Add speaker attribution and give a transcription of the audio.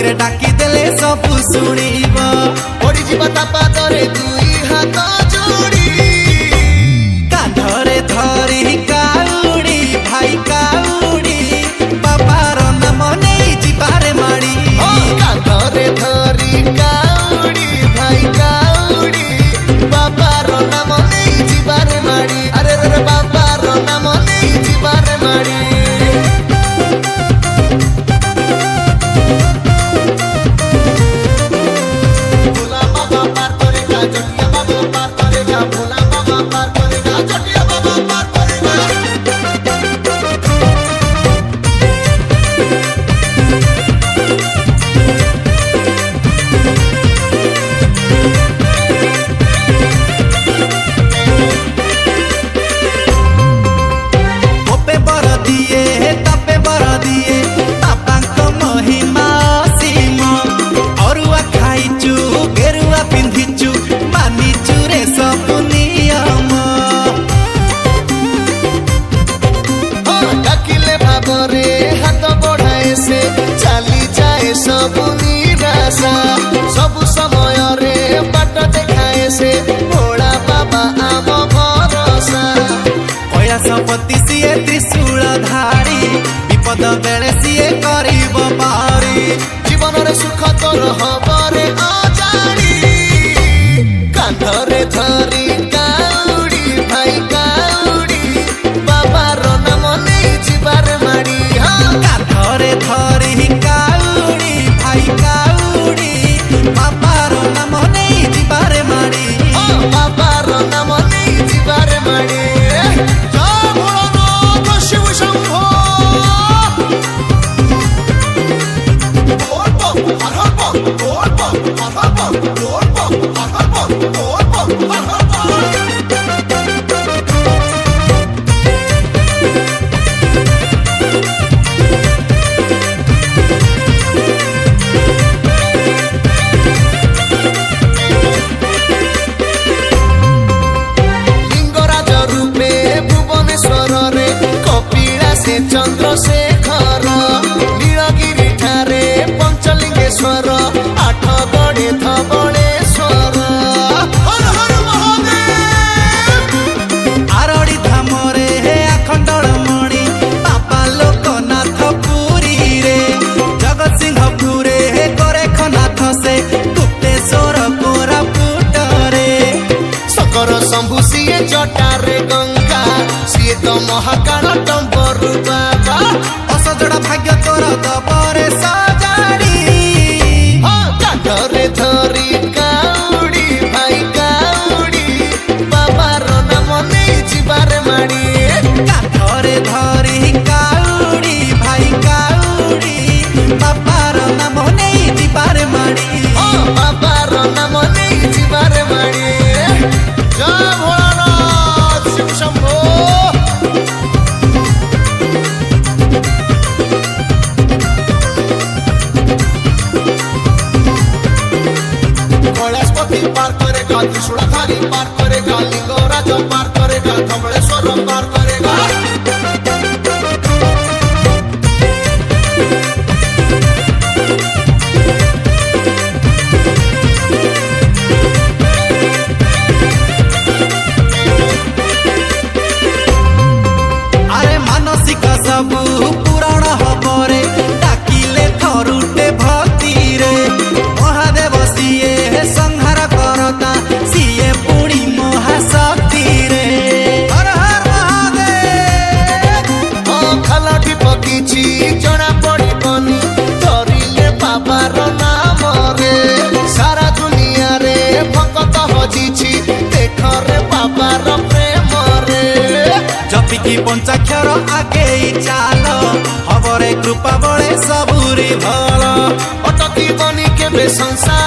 Speaker 1: रे डाकी देले सब सुनिबो
Speaker 2: ओडी जीवा ता पादरे दुई हाथ जोड़ी
Speaker 1: कांधरे धरी काउड़ी भाई काउड़ी बाबार नाम नहीं जिबारे माड़ी
Speaker 2: कांधरे धरी काउड़ी भाई काउड़ी बाबार नाम नहीं जिबारे माड़ी अरे रे बाबार नाम नहीं जिबारे माड़ी सब निराशा सब समय रे बाट देखाए से भोला बाबा आम भरोसा
Speaker 1: कैलाशपति सीए त्रिशूल धारी विपद बेले सीए करिब पारी
Speaker 2: जीवन रे सुख तोर हबरे अजाड़ी कांधरे धरी काउड़ी भाई काउड़ी बाबार नाम नहीं जिबार माड़ी
Speaker 1: कांधरे धरी काउड़ी भाई काउड़ी बाबार नाम नहीं जिबारे माड़ी
Speaker 2: बाबार नाम नहीं जिबारे माड़ी जय भोलानाथ शिव शंभो बोल बम हर हर बम बोल बम हर हर बम बोल बम हर हर बम बोल बम हर हर चंद्रशेखर नीलगिरी ठारे पंचलिंगेश्वर आठ गड़े धवलेश्वर हर हर महादेव
Speaker 1: आरड़ी धामरे आखंडलमणि बाबा लोकनाथ पुरी रे जगत सिंहपुरे गोरखनाथ से गुप्तेश्वर कोरापुट रे
Speaker 2: शंकर शंभु सीए जटारे गंगा सीए तो महाकाल टंबरु बाबा
Speaker 1: असजड़ा भाग्य तोर दबरे सजाड़ी
Speaker 2: कांधरे धरी काउड़ी भाई काउड़ी बाबार नाम नहीं जिबारे माड़ी
Speaker 1: कांधरे धरी काउड़ी भाई काउड़ी बाबार नाम नहीं जिबारे माड़ी
Speaker 2: बाबार नाम नहीं जिबारे माड़ी जय भोलानाथ शिव शंभो कैलाशपति पार करेगा त्रिशूलधारी पार करेगा लिंगराज पार करेगा धवलेश्वर पार करेगा
Speaker 1: अरे मानसिक सबू पुराण हबरे डाकिले थरुटे भक्ति रे महादेव सीए संहार करता सीए पुणी महाशक्ति रे हर हर महादेव
Speaker 2: खालाठी पकिछि जना पड़िबनी धरिले बाबार नाम रे सारा दुनिया रे भक्त हजिछि देख रे बाबार प्रेम रे
Speaker 1: जपिकी पंचाक्षर आगे चाल हबरे कृपा बळे सबुरी भल
Speaker 2: अटकी बनी केबे संसार